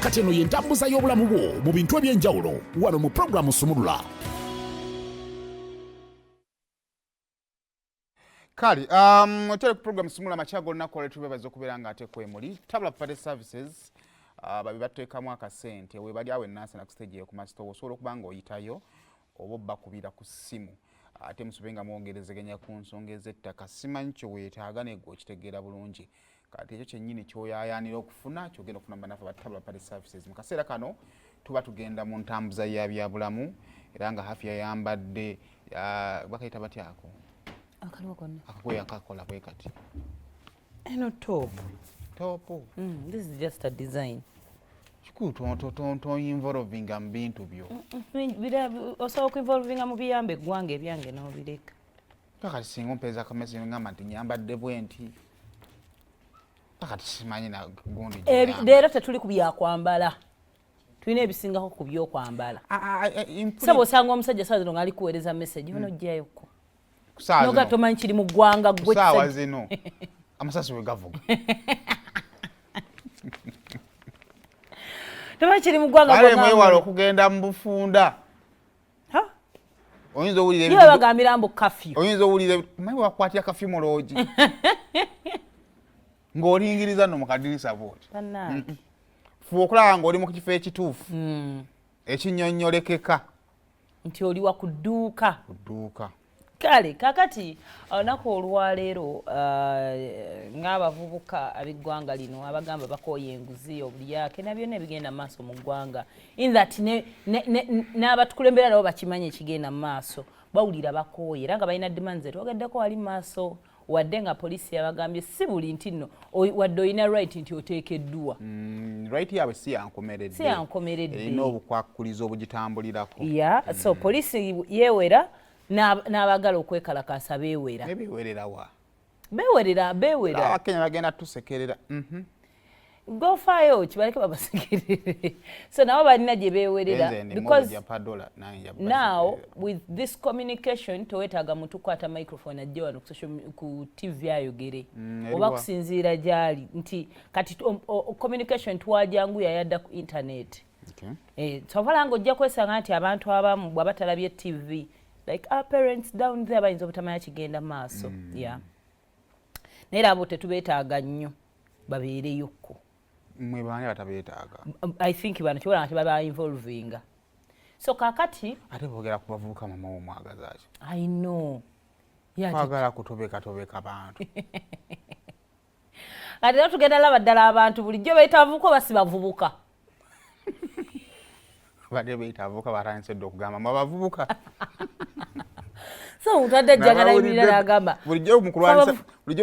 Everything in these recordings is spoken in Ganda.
kati eno y'entambuza y'obulamu bwo mu bintu eby'enjawulo wano mu pulogulaamu Sumulula. Kali, otele ku program Sumulula machago olunaku olwo tubebaza okubeera nga ate kwemuli. Tabula Party Services babi bateekamu akasente we bali awe nansi na ku stage eyo ku masitoo osobola okuba nga oyitayo oba bakubira ku ssimu. Ate musubenga mwongerezeganya ku nsonga ez'ettaka simanyi kyo weetaaga negwe okitegeera bulungi. Kati ekyo kyennyini kyoyaayaanira okufuna kyogenda okufuna banafu ba Tabula Party Services. Mu kaseera kano tuba tugenda mu ntambuza ya byabulamu era nga hafi yayambadde bakayita batyako akakoya akakola bwe kati eno top. This is just a design. Kikutonto involvinga mu bintu byo osobola okuinvolvinga mu biyambe eggwanga ebyange n'obireka kakati singa ompeeza akamesi ngamba nti nyambadde bwe nti kakati simanyi na gundi leero tetuli ku byakwambala tulina ebisingako ku byokwambala saba osanga omusajja saa zino ng'ali kuweereza message ono ojjayoko noga tomanyi kiri mu ggwanga gwe kusaawa zino amasasi we gavuga tomanyi kiri mu ggwanga ale mwewala okugenda mu bufunda oyinza owulira niwe bagambira mbu kafyu oyinza owulira mayi wakwatya kafyu mu loogi ng'olingiriza nno mu kadirisa booti fuba okulaba ng'oli mu kifo ekituufu ekinnyonnyolekeka nti oli wa ku dduuka kale kakati olunaku olwaleero ng'abavubuka ab'eggwanga lino abagamba bakooye enguzi obulyake na byonna ebigenda mu maaso mu ggwanga in that n'abatukulembera nabo bakimanyi ekigenda mu maaso bawulira bakooye era nga balina demands etwogeddeko wali mu maaso wadde nga poliisi yabagambye si buli nti nno wadde olina right nti oteekeddwa right yaabwe si yankomeredde erina obukwakkulizo obugitambulirako so poliisi yeewera n'abagala okwekalakasa beewera beewererawa beewera abakenya bagenda tusekerera gofaayo kibaleke babasekerere so nabo balina gye beewerera because now with this communication toweetaaga muntu kukwata microphone ajje wano ku TV ayogere oba kusinziira gyali nti kati communication twajanguya yadda ku internet sovala nga ojja kwesanga nti abantu abamu bw'aba talabye TV like our parents down there bayinza obutamanya kigenda maaso naye abo tetubeetaaga nnyo babeereyokko mwe baani batabeetaaga I think bano kibona nti baba involvinga so kakati ate boogera ku bavubuka mama wo mwagazaaki I know kwagala kutobeka bantu ate era tugenda laba ddala abantu bulijjo bayita bavubuka oba si bavubuka badde bayita avubuka batandise okugamba mwe abavubuka so omuntu adde ajjagala emirala n'agamba bulijjo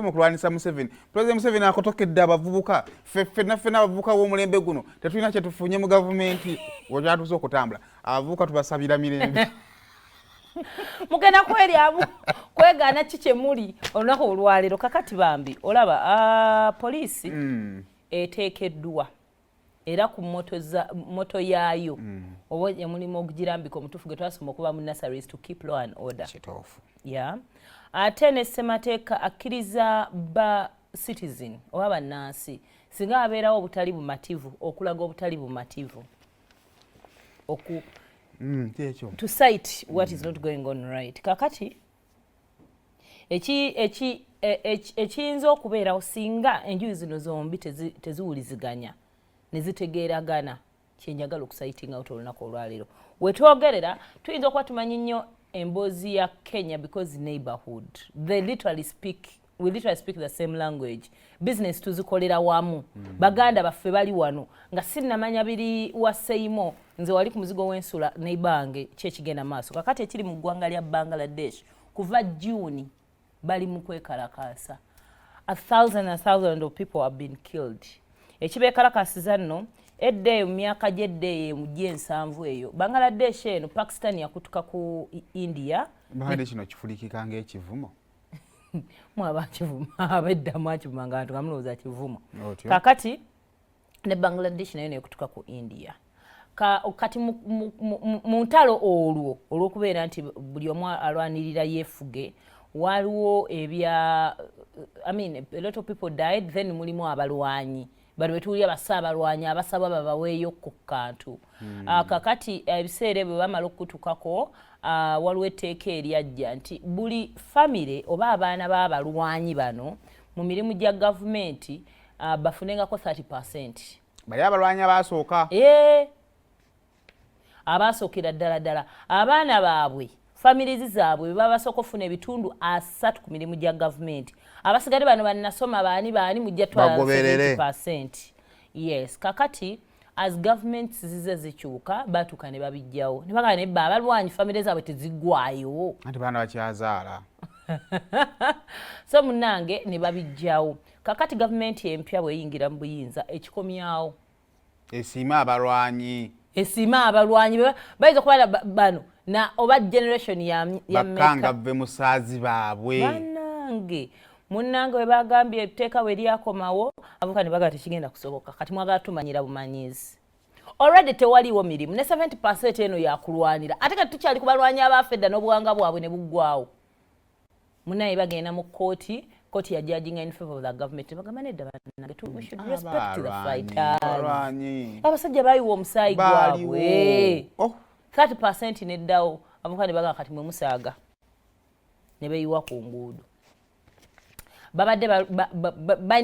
mu kulwanisa Museveni President Museveni akotokedde abavubuka ffenna abavubuka b'omulembe guno tetulina kye tufunye mu gavumenti wekyatuuse okutambula abavubuka tubasabira mirembe mugenda kweryamu kwegaana ki kye muli olunaku olwaleero kakati bambi olaba poliisi eteekeddwa era ku moto yaayo oba emulimu ogirambika omutuufu gwe twasoma okuba mu nurseries to keep law and order ate ne ssemateeka akkiriza ba citizen oba bannansi singa abeerawo obutali bumativu okulaga obutali bumativu to cite what is not going on right kakati ekiyinza okubeerawo singa enjuyi zino zombi teziwuliziganya nezitegeeragana kyenjagala okusitinga out olunaku olwaleero wetwogerera tuyinza okuba tumanyi nnyo emboozi ya Kenya because neighborhood we literally speak the same language business tuzikolera wamu baganda baffe bali wano nga sinnamanya biri waseimo nze wali ku muzigo w'ensula neighbange kyekigenda maaso kakati ekiri mu ggwanga lya Bangladesh kuva June bali mu kwekalakaasa 1,000 of people have been killed ekibeekalakasiza nno eddeeyo mu myaka gy'eddeeyo mu gy'ensanvu eyo Bangladesh eno Pakistan yakutuka ku India Bangladesh kino kifulikika ng'ekivumo mwaba kivumo abeddamu akivuma nga bantu gamulowooza kivumo kakati ne Bangladesh nayo nekutuka ku India kati mu ntalo olwo olw'okubeera nti buli omu alwanirira yeefuge waliwo a lot of people died then mulimu abalwanyi bali betuulira basaabalwanyi abasaba babaweeyo ku kantu. Kakati ebiseera bwe bamala okutukako waliwo etteeka eryajja nti buli famire oba abaana b'abalwanyi bano mu mirimu gya gavumenti bafunengako 30%. Bali abalwanyi abasooka. Abasookera ddala abaana baabwe famirizi zaabwe bwe baba basooka okufuna ebitundu 3 ku mirimu gya gavumenti. Abasigadde bano bannasoma baani mujja twala 70%. Yes, kakati as governments zize zikyuka batuuka ne babijjawo ne bagamba nebba abalwanyi famire zaabwe teziggwayo anti baana bakyazaala. So munnange ne babijjawo. Kakati gavumenti empya bweyingira mu buyinza ekikomyawo esiima abalwanyi bayinza okuba bano na oba generation ya bakanga bve musaazi baabwe bannange. Munnange we bagambye etteeka we lyakomawo avuka ne bagamba tekigenda kusoboka kati mwagala tumanyira bumanyizi. Already tewaliwo mirimu ne 70% eno yakulwanira ate kati tukyali ku balwanyi abaafedda n'obuwanga bwabwe ne buggwawo. Munaye bagenda mu kooti ya judging in favor of the government bagamba nedda bannange we should respect the fighters. Abasajja bayiwa omusaayi gwabwe 30% neddawo avuka ne bagamba kati mwe musaaga ne beeyiwa ku nguudo. Babadde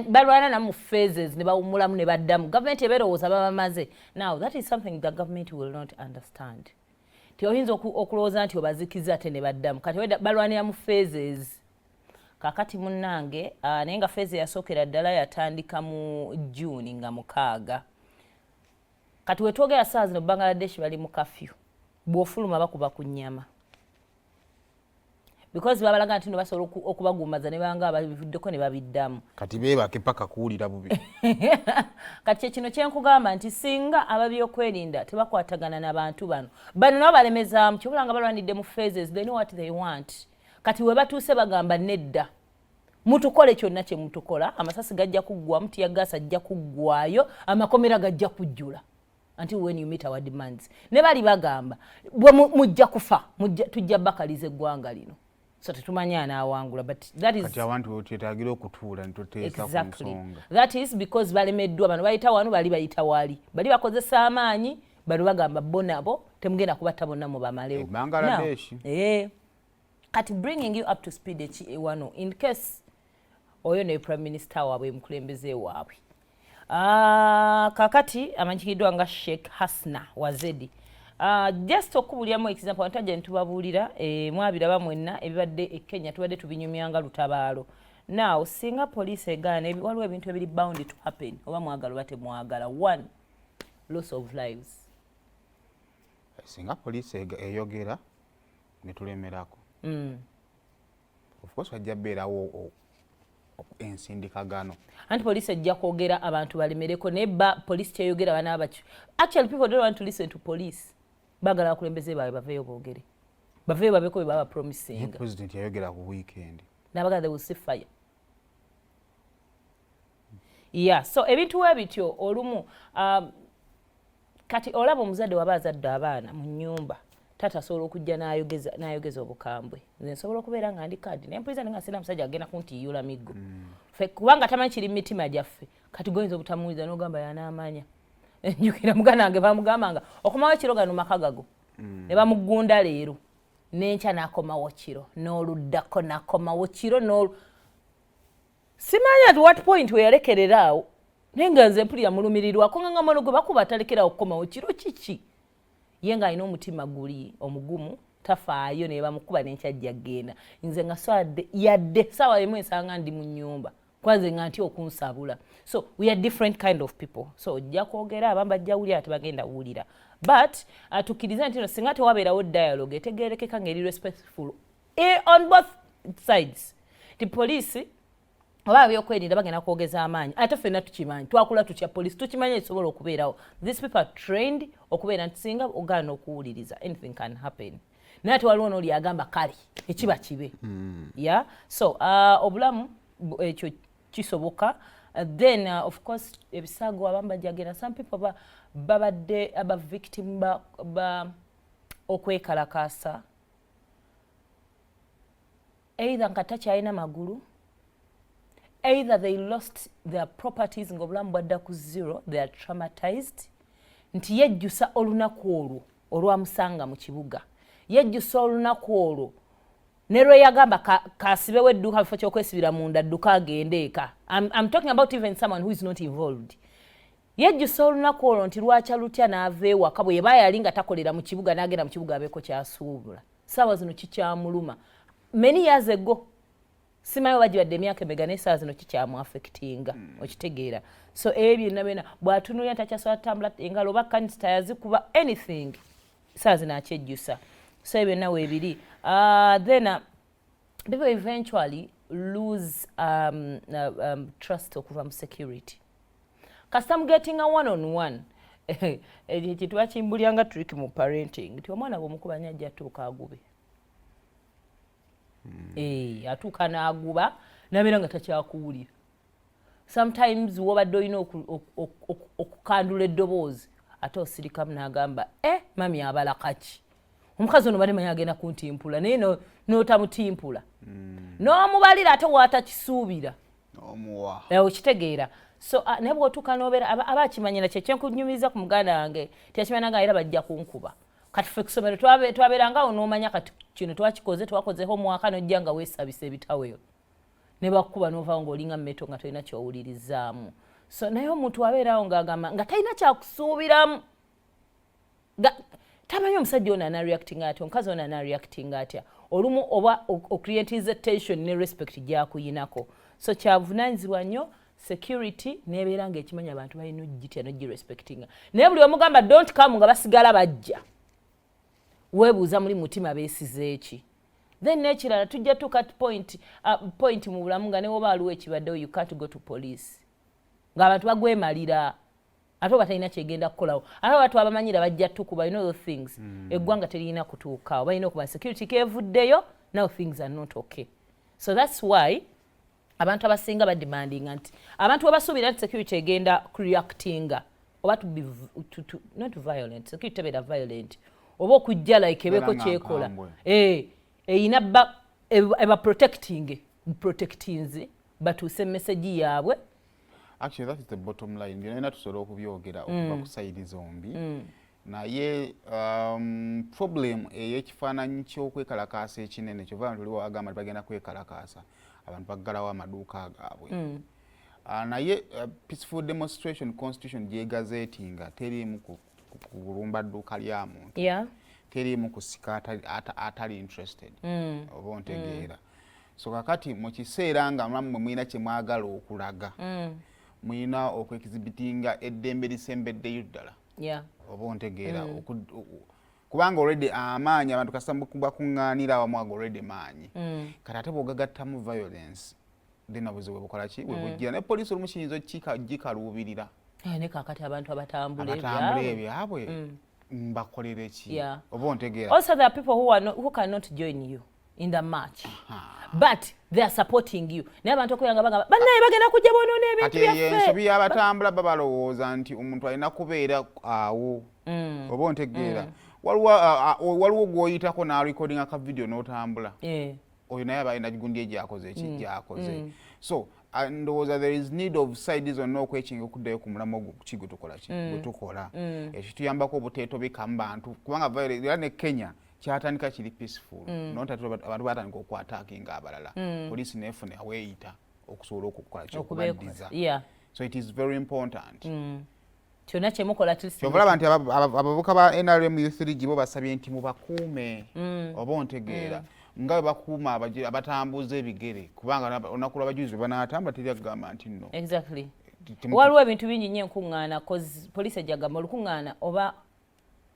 balwana namu phases ne bawumulamu ne baddamu. Gavumenti ebeerowooza babamaze. Now that is something the government will not understand. Tioyinza okulowooza nti obazikiza ate ne baddamu kati balwanira mu phases. Kakati munnange naye nga phase yasookera ddala yatandika mu June nga 6. Kati wetwogera saa zino Bangladesh bali mu kafyu bw'ofuluma bakuba ku nnyama. Because babalaga nti no basobola okubagumaza ne banga ababivuddeko ne babiddamu. Kati beebake paka kuwulira bubi. Kati kino kyenkugamba nti singa ababyokwerinda tebakwatagana n'abantu bano nabo balemezaamu kyobula nga balwanidde mu phases they know what they want. Kati we batuuse bagamba nedda mutukole kyonna kye mutukola amasasi gajja kuggwamu tiyagasa ajja kuggwayo amakomera gajja kujjula until when you meet our demands. Ne bali bagamba bwe mujja kufa tujja bakaliza eggwanga lino. So tetumanya anaawangula but that is kati abantu twetagira okutuula ntuteesa ku nsonga. That is because balemeddwa bano bayita wano bali bayita wali bali bakozesa amaanyi bano bagamba bonabo temugenda kubatta bonna mu bamalewo. Bangladesh. Kati bringing you up to speed wano in case oyo ne prime minister waabwe mukulembeze waabwe. Kakati amanyikiddwa nga Sheikh Hasna Wazedi. Just okubulyamu example antaje ntubabuulira mwabiraba mwenna ebibadde e Kenya tubadde tubinyumyanga lutabaalo. Now singa police egaana waliwo ebintu ebiri bound to happen oba mwagala bate mwagala. 1 loss of lives. Singa police eyogera ne tulemerako. Of course wajja beerawo ensindikagano. Anti police ejja kwogera abantu balemereko nebba police kyeyogera bana abacho. Actually people don't want to listen to police. Bagala kulembeze bawe baveyo boogere. Baveyo babeko baba promising. The president yayogera ku weekend. Nabaga they will see fire. Yeah, so ebintu ebityo olumu kati olaba omuzadde wabazadde abaana mu nnyumba tata sobola okujja n'ayogeza obukambwe. Nze nsobola okubeera nga ndi kadi n'empuliriza nga sina musajja agenda kuntiyula miggo. Kubanga tamanyi kiri mitima gyaffe kati goyinza obutamuwuliza n'ogamba yanaamanya. Njukira mugana wange bamugambanga okomawo ekiro gano maka gago ne bamugunda leero n'enkya n'akomawo kiro n'oluddako n'akomawo kiro simanyi at what point we yalekerera awo naye nga nze mpulira mulumirirwako nga mono gwe bakuba atalekerawo okukomawo kiro kiki ye nga alina omutima guli omugumu tafaayo ne bamukuba n'enkyajja genda nze nga yadde saawa emu ensanga ndi mu nnyumba kwanze nga nti okunsabula. So we are different kind of people. So ojja kwogera abamu bajja wulira tebagenda wulira. But tukkiriza nti singa tewabeerawo dialogue etegeerekeka ng'eri respectful on both sides. Ti poliisi oba abyokwerinda bagenda kwogeza amaanyi ate ffenna tukimanyi twakula tutya poliisi tukimanyi ekisobola okubeerawo. These people are trained okubeera nti singa ogaana okuwuliriza anything can happen. Naye ate waliwo n'oli agamba kale ekiba kibe. Yeah? So obulamu ekyo kisoboka. Then of course ebisago abamu bajagenda some people babadde aba victim okwekalakaasa either nga takyalina magulu either they lost their properties ng'obulamu bwadda ku zero, they are traumatized, nti yejjusa olunaku olwo olwamusanga mu kibuga, yejjusa olunaku olwo ne lwe yagamba kasibewo edduuka bifo ky'okwesibira munda dduka agende eka. I'm talking about even someone who is not involved. Yejjusa olunaku olwo nti lwakya lutya n'ava ewaka bwe yeba yali nga takolera mu kibuga n'agenda mu kibuga abeeko kyasuubula. Saawa zino kikyamuluma. Many years ago, simanyi bagibadde emyaka emega naye saawa zino kikyamu affectinga, okitegeera. So ebyo byonna bw'atunuulira takyasobola tutambula engalo oba kanisa yazikuba anything, saawa zino akyejjusa. So ebyo byonna weebiri. Then people eventually lose trust okuva mu security. Kasita getting a one-on-one, ekituwa kimbulyanga trick mu parenting, nti omwana bw'omukubanya ajja atuuka agube. Atuuka n'aguba n'abeera nga takyakuwulira. Sometimes w'obadde olina okukandula eddoboozi ate osirikamu n'agamba mami abala kaki. Omukazi ono bademanyi agenda kuntimpula naye n'otamutimpula. N'omubalira ate waatakisuubira. Okitegeera. So naye bw'otuuka n'obeera aba akimanyira kye kyenkunyumiriza ku muganda wange teyakimanyanga era bajja kunkuba. Kati ffe kusomero twabeerangawo n'omanya kati kino twakozeho omwaka n'ojja nga weesabisa ebitawero. Ne bakkuba n'ovaawo ng'olinga mmeto nga tolina ky'owulirizaamu. So naye omuntu abeerawo ng'agamba nga talina kyakusuubiramu. Tamanyi omusajja ono anareacting atya, omukazi ono anareacting atya. Olumu oba ocreatize tension ne respect gy'akuyinako. So kyavunaanyizibwa nnyo security n'ebeera ng'ekimanya abantu balina ogitya n'ogirespectinga. Naye buli omugamba don't come nga basigala bajja. Weebuuza muli mutima beesize eki. Then n'ekirala tujja tuka point mu bulamu nga ne woba aliwo ekibaddewo you can't go to police. Ng'abantu bagwemalira. Ate oba talina kyegenda kukolawo. Ate abantu abamanyira bajja tukuba, you know those things. Eggwanga terina kutuukawo. Balina okuba security kevuddeyo, now things are not okay. So that's why abantu abasinga bademandinga nti abantu abasuubira nti security egenda reactinga oba not violent, security tebeera violent, oba okujja like ebeeko kyekola eyina eba protectinze batuuse message yaabwe. Actually, that is the bottom line. Nina tusobola okubyogera okuva ku side zombi. Naye problem ey'ekifaananyi ky'okwekalakaasa ekinene kyova abantu bali bagamba bagenda kwekalakaasa abantu baggalawo amaduuka gaabwe. Naye peaceful demonstration constitution gyegazeetinga teriimu kulumba dduuka lya muntu, teriimu kusika atali interested oba ontegeera. So kakati mu kiseera nga mwammwe mulina kye mwagala okulaga mulina okwekizibitinga eddembe lisembeddeyo ddala oba ontegeera kubanga already amaanyi abantu kasita bakuŋŋaanira awamu ago already maanyi kati ate bw'ogagattamu violence then obuzibu bukola ki bwe bujjira ne poliisi olumu kiyinza gikaluubirira ne kakati abantu abatambula ebyabwe mbakolere ki oba ontegeera. Also there are people who cannot join you in the march. But they are supporting you. Naye abantu okuyanga bagamba bannaye bagenda kujja bonoona ebintu byaffe. Ensobi y'abatambula babalowooza nti omuntu alina kubeera awo oba ontegeera. Waliwo gw'oyitako n'arecording aka video n'otambula. Oyo naye aba alina gundi egyakoze ekijjakoze. So ndowooza there is need of sides zonna okwekinga okuddayo ku mulamu ogwo ki gwe tukola ki gwe tukola. Ekituyambako obuteetobeka mu bantu kubanga violence era ne Kenya kyatandika kiri peaceful. Abantu batandika okwataakinga abalala. Poliisi neefuna aweeyita okusobola okukola kyokubaddiza. So it is very important. Kyonna kye mukola kyovulaba nti abavubuka ba NRM Youth League bo basabye nti mubakuume oba ontegeera nga bwe bakuuma abatambuza ebigere kubanga olunaku lw'abajulizi bwe banaatambula teri agamba nti nno. Exactly. Waliwo ebintu bingi nnyo enkuŋŋaana cause poliisi ejjagamba olukuŋŋaana oba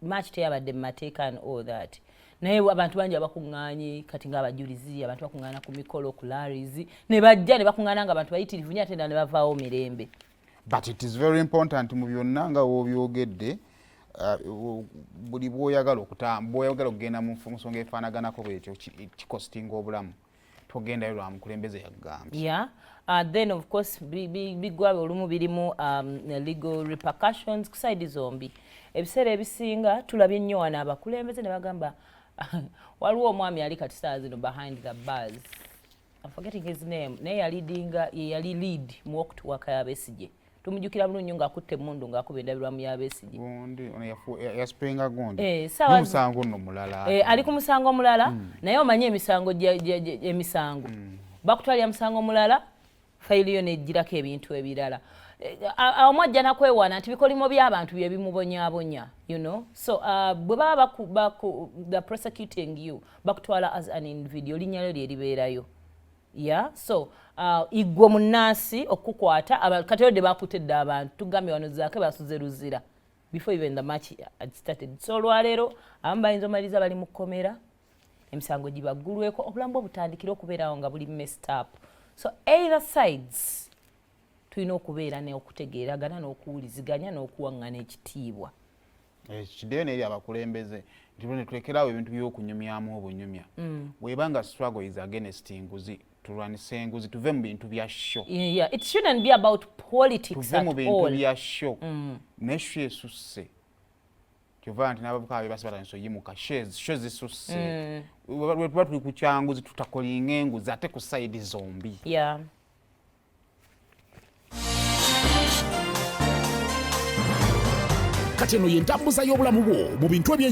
match teyabadde mu mateeka and all that. Naye abantu bangi abakuŋŋaanye kati ng'abajulizi abantu bakuŋŋaana ku mikolo ku laris ne bajja ne bakuŋŋaana nga abantu bayitirivu nnyo ate ne bavaawo mirembe. But it is very important mu byonna nga w'obyogedde buli bw'oyagala okugenda mu nsonga efaanaganako bwekyo kikostinga obulamu togendayo lwa mukulembeze yagambye. Then of course bigwabe olumu birimu legal repercussions ku side zombi. Ebiseera ebisinga tulabye nnyo wano abakulembeze ne bagamba waliwo omwami ali kati saa zino behind the bars I'm forgetting his name, naye yali lead mu okutuwaka y'Abesigye. Tumujjukira bulungi ng'akutte emmundu ng'akuba endabirwamu y'Abesigye. Gundi ono yaspenga gundi. N'omusango nno mulala. Ali ku musango omulala, naye omanyi emisango. Bakutwalira musango omulala, fayiro yo n'ejjirako ebintu ebirala. Omwajja nakwewaana nti bikolimo by'abantu bye bimubonyaabonya, you know. So bwe baba they're prosecuting you, bakutwala as an individual, linnya lyo lye libeerayo. Yeah, so igwa munnansi okukwata kati odde bakutedde abantu tugambye wano zaake basuze luzira before even the match had started. So olwaleero abamu bayinza omaliriza bali mu kkomera, emisango gibaggulweko, obulamu obutandikira okubeerawo nga buli messed up. So either sides tulina okubeera n'okutegeeragana n'okuwuliziganya n'okuwaŋŋana ekitiibwa. Kideyo n'eri abakulembeze nti ne tulekeraawo ebintu by'okunyumyamu obunyumya. Bw'ebanga struggle is against nguzi, tulwanise enguzi, tuve mu bintu bya show. Yeah, it shouldn't be about politics at all. Tuve mu bintu bya show. N'eshu esusse. Kyova nti n'abavuka bebasibata nso yimuka show zisusse. Bwe tuli ku kyanguzi tutakolinga enguzi ate ku side zombi. Yeah. Kati eno y'entambuza y'obulamu bwo mu bintu